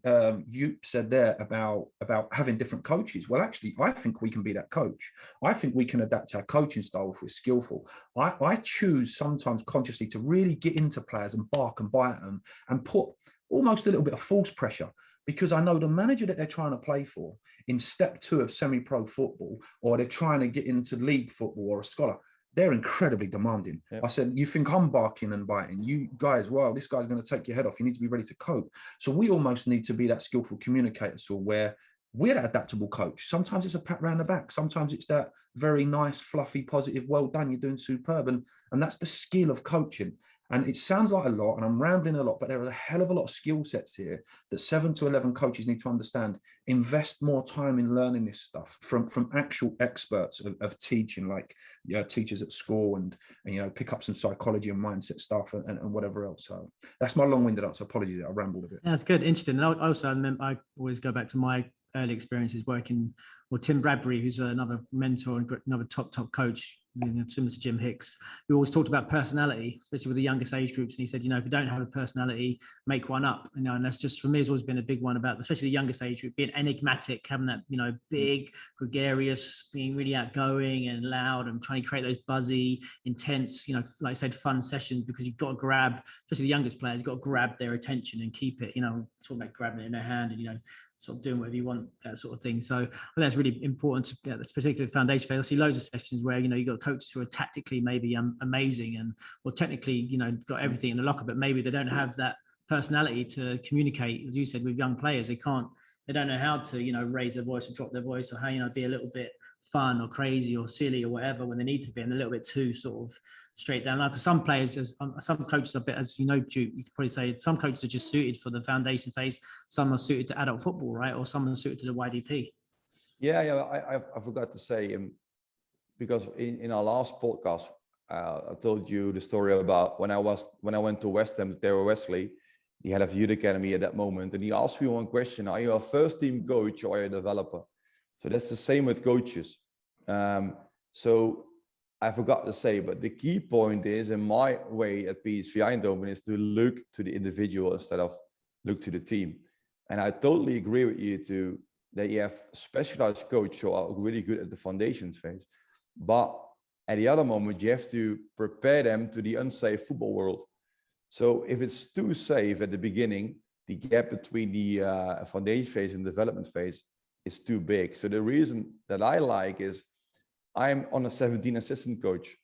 you said there about having different coaches, well, actually, I think we can be that coach. I think we can adapt our coaching style if we're skillful. I choose sometimes consciously to really get into players and bark and bite at them and put almost a little bit of false pressure, because I know the manager that they're trying to play for in step 2 of semi-pro football, or they're trying to get into league football or a scholar, they're incredibly demanding. Yep. I said, you think I'm barking and biting? You guys, well, this guy's going to take your head off. You need to be ready to cope. So we almost need to be that skillful communicator, so where we're that adaptable coach. Sometimes it's a pat round the back. Sometimes it's that very nice, fluffy, positive, well done, you're doing superb. And that's the skill of coaching. And it sounds like a lot, and I'm rambling a lot, but there are a hell of a lot of skill sets here that 7 to 11 coaches need to understand. Invest more time in learning this stuff from actual experts of teaching, like teachers at school, and pick up some psychology and mindset stuff and whatever else. So that's my long-winded answer. Apologies that I rambled a bit. That's good, interesting. And I always go back to my early experiences working with Tim Bradbury, who's another mentor and another top coach, similar to Jim Hicks, who always talked about personality, especially with the youngest age groups. And he said, if you don't have a personality, make one up. And that's just, for me, has always been a big one about, especially the youngest age group, being enigmatic, having that, big, gregarious, being really outgoing and loud, and trying to create those buzzy, intense, like I said, fun sessions, because you've got to grab, especially the youngest players, you've got to grab their attention and keep it, talking about grabbing it in their hand and, sort of doing whatever you want, that sort of thing. So I think that's really important to get this particular foundation phase. I see loads of sessions where, you've got coaches who are tactically maybe amazing or technically, got everything in the locker, but maybe they don't have that personality to communicate, as you said, with young players. They don't know how to, raise their voice or drop their voice, or how, be a little bit fun or crazy or silly or whatever when they need to be, and a little bit too sort of straight down line. Because some players, some coaches, as you could probably say, some coaches are just suited for the foundation phase. Some are suited to adult football, right? Or some are suited to the YDP. Yeah. I forgot to say, because in our last podcast, I told you the story about when I went to West Ham, Terry Wesley. He had a youth academy at that moment, and he asked me one question: are you a first team coach or are you a developer? So that's the same with coaches. So I forgot to say, but the key point is, in my way at PSV Eindhoven, is to look to the individual instead of look to the team. And I totally agree with you too, that you have specialized coaches who are really good at the foundations phase. But at the other moment, you have to prepare them to the unsafe football world. So if it's too safe at the beginning, the gap between the foundation phase and development phase is too big. So the reason that I like is I'm on a 17 assistant coach,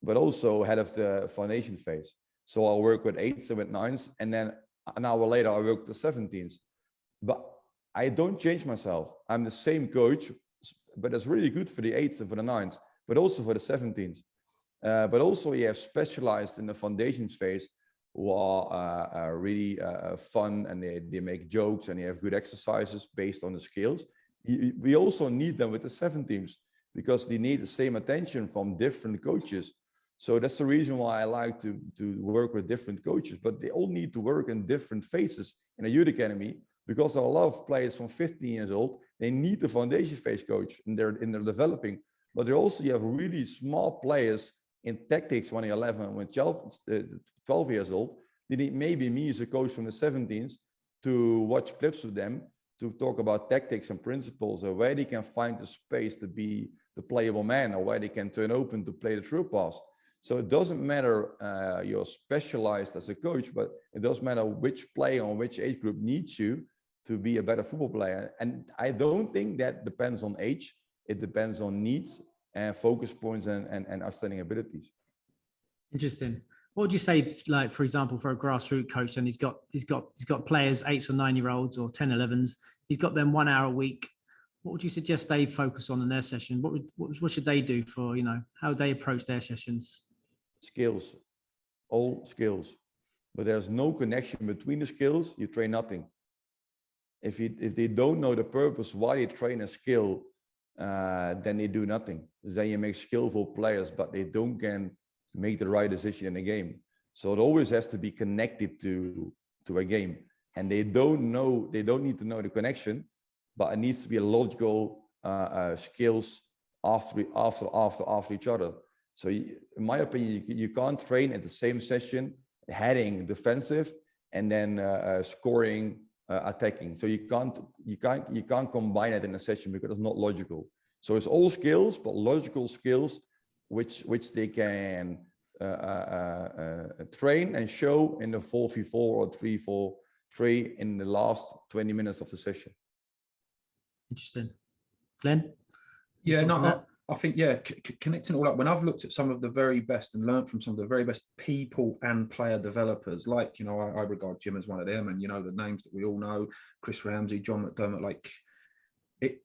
but also head of the foundation phase. So I'll work with 8s and with 9s, and then an hour later I work with the 17s. But I don't change myself. I'm the same coach, but it's really good for the 8s and for the 9s, but also for the 17s. But also you have specialized in the foundations phase who are really fun, and they make jokes and they have good exercises based on the skills. We also need them with the 17s because they need the same attention from different coaches. So that's the reason why I like to work with different coaches, but they all need to work in different phases in a youth academy, because there are a lot of players from 15 years old. They need the foundation phase coach in their developing, but they also have really small players in tactics when they're 11, when 12 years old. They need maybe me as a coach from the 17s to watch clips with them, to talk about tactics and principles, or where they can find the space to be the playable man, or where they can turn open to play the through pass. So it doesn't matter you're specialized as a coach, but it does matter which player or which age group needs you to be a better football player. And I don't think that depends on age. It depends on needs and focus points and outstanding abilities. Interesting. What would you say, like, for example, for a grassroots coach, and he's got players, 8s or 9-year-olds or 10, 11s, he's got them 1 hour a week. What would you suggest they focus on in their session? What should they do for, how they approach their sessions? Skills, all skills. But there's no connection between the skills, you train nothing. If they don't know the purpose why they train a skill, then they do nothing. Then you make skillful players, but they can make the right decision in the game. So it always has to be connected to a game. And they don't need to know the connection, but it needs to be a logical skills after each other. So in my opinion, you can't train at the same session heading defensive and then scoring attacking. So you can't combine it in a session because it's not logical. So it's all skills, but logical skills which they can train and show in the 4-4 or 3-4-3 in the last 20 minutes of the session. Interesting. Glenn? Yeah, no, I think, connecting all up. When I've looked at some of the very best and learned from some of the very best people and player developers, like, I regard Jim as one of them, and, the names that we all know, Chris Ramsey, John McDermott, like,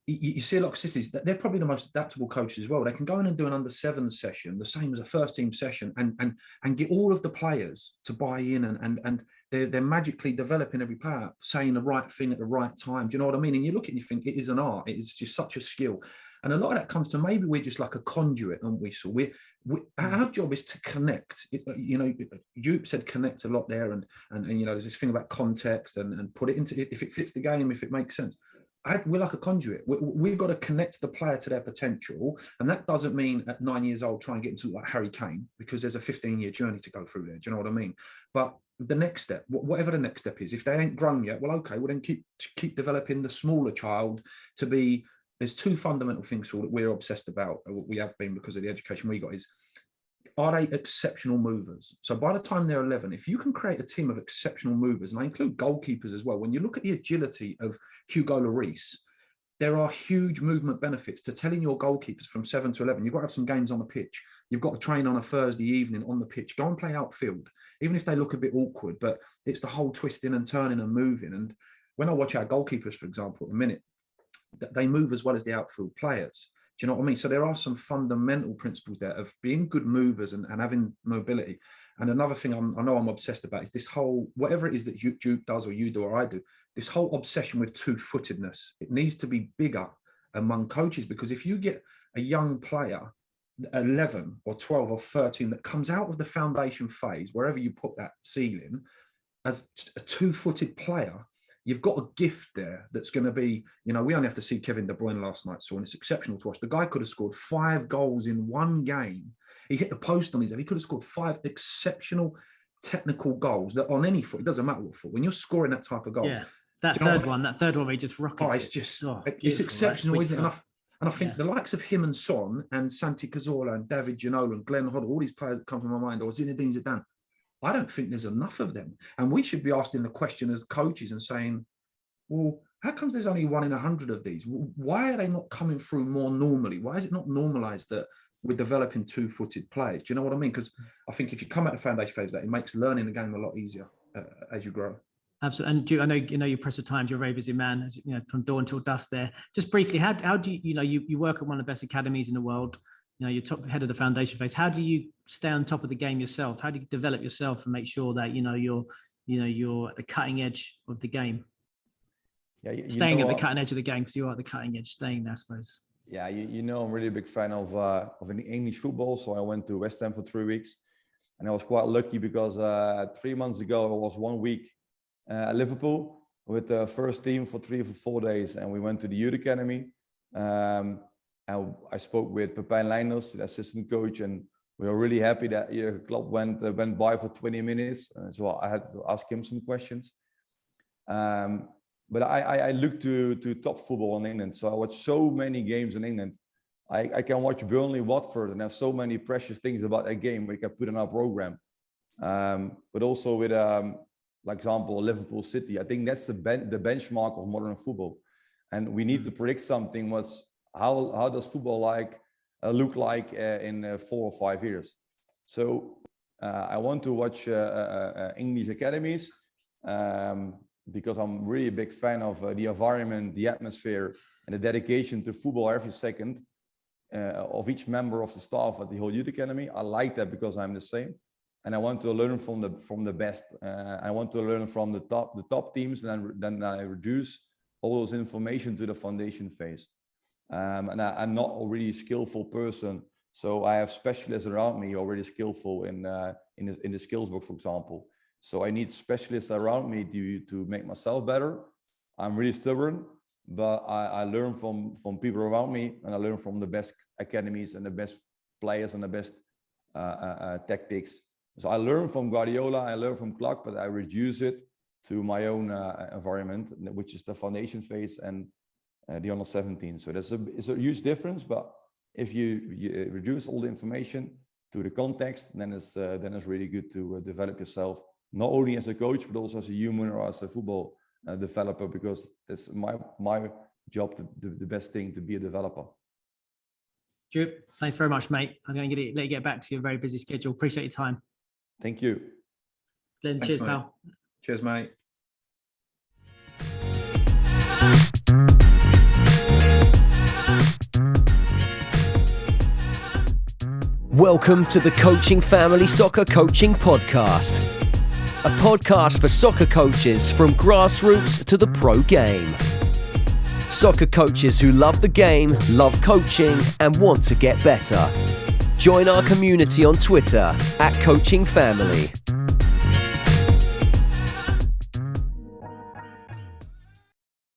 you see a lot of consistency. They're probably the most adaptable coaches as well. They can go in and do an under-7 session, the same as a first team session, and get all of the players to buy in, and they're magically developing every player, saying the right thing at the right time. Do you know what I mean? And you look at it and you think, it is an art. It is just such a skill. And a lot of that comes to, maybe we're just like a conduit, aren't we? So our job is to connect. Joop said connect a lot there, and there's this thing about context and put it into, if it fits the game, if it makes sense. We're like a conduit. We've got to connect the player to their potential. And that doesn't mean at 9 years old, try and get into like Harry Kane, because there's a 15-year journey to go through there. Do you know what I mean? But the next step, whatever the next step is, if they ain't grown yet, well, okay, well then keep developing the smaller child to be. There's two fundamental things that we're obsessed about. We have been because of the education we got, is, are they exceptional movers? So by the time they're 11, if you can create a team of exceptional movers, and I include goalkeepers as well, when you look at the agility of Hugo Lloris, there are huge movement benefits to telling your goalkeepers from 7 to 11, you've got to have some games on the pitch. You've got to train on a Thursday evening on the pitch. Go and play outfield, even if they look a bit awkward, but it's the whole twisting and turning and moving. And when I watch our goalkeepers, for example, at the minute, they move as well as the outfield players. Do you know what I mean? So there are some fundamental principles there of being good movers and having mobility. And another thing I know I'm obsessed about is this whole, whatever it is that Joop does or you do or I do, this whole obsession with two-footedness. It needs to be bigger among coaches, because if you get a young player, 11 or 12 or 13, that comes out of the foundation phase, wherever you put that ceiling, as a two-footed player, you've got a gift there that's going to be, we only have to see Kevin De Bruyne last night, and it's exceptional to watch. The guy could have scored 5 goals in one game. He hit the post on his head. He could have scored 5 exceptional technical goals that on any foot, it doesn't matter what foot, when you're scoring that type of goals. Yeah, that third one where he just rockets. It's just, it's exceptional, isn't it? And I think the likes of him and Son and Santi Cazorla and David Ginola and Glenn Hoddle, all these players that come to my mind, or Zinedine Zidane, I don't think there's enough of them. And we should be asking the question as coaches and saying, well, how comes there's only 1 in 100 of these? Why are they not coming through more normally? Why is it not normalized that we're developing 2-footed players? Do you know what I mean? Because I think if you come at the foundation phase, that it makes learning the game a lot easier as you grow. Absolutely. And I know you press the times. You're a very busy man, as you know, from dawn till dusk. There. Just briefly, how do you work at one of the best academies in the world? You know, you're top head of the foundation phase. How do you stay on top of the game yourself? How do you develop yourself and make sure that you're at the cutting edge of the game? Yeah, staying at the cutting edge of the game, because you are at the cutting edge. Staying there, I suppose. Yeah, I'm really a big fan of English football. So I went to West Ham for 3 weeks, and I was quite lucky because 3 months ago I was 1 week at Liverpool with the first team for 3 or 4 days, and we went to the youth academy. And I spoke with Pepijn Leijners, the assistant coach, and we were really happy that the club went by for 20 minutes. So I had to ask him some questions. But I look to top football in England. So I watch so many games in England. I can watch Burnley, Watford, and have so many precious things about that game we can put in our program. But also with, like example, Liverpool City. I think that's the benchmark of modern football. And we need to predict something. How does football look like in 4 or 5 years? So I want to watch English academies. Because I'm really a big fan of the environment, the atmosphere, and the dedication to football every second of each member of the staff at the whole youth academy. I like that because I'm the same, and I want to learn from the best. I want to learn from the top teams, and then I reduce all those information to the foundation phase. And I'm not a really skillful person, so I have specialists around me already skillful in the skills book, for example. So I need specialists around me to make myself better. I'm really stubborn, but I learn from people around me, and I learn from the best academies and the best players and the best tactics. So I learn from Guardiola, I learn from Clark, but I reduce it to my own environment, which is the foundation phase and the under 17. So it's a huge difference, but if you reduce all the information to the context, then it's really good to develop yourself. Not only as a coach, but also as a human or as a football developer, because that's my job, the best thing, to be a developer. Joop, thanks very much, mate. I'm going to let you get back to your very busy schedule. Appreciate your time. Thank you. Glenn, Thanks, cheers, mate. pal. Cheers, mate. Welcome to the Coaching Family Soccer Coaching Podcast, a podcast for soccer coaches from grassroots to the pro game. Soccer coaches who love the game, love coaching, and want to get better. Join our community on Twitter @CoachingFamily.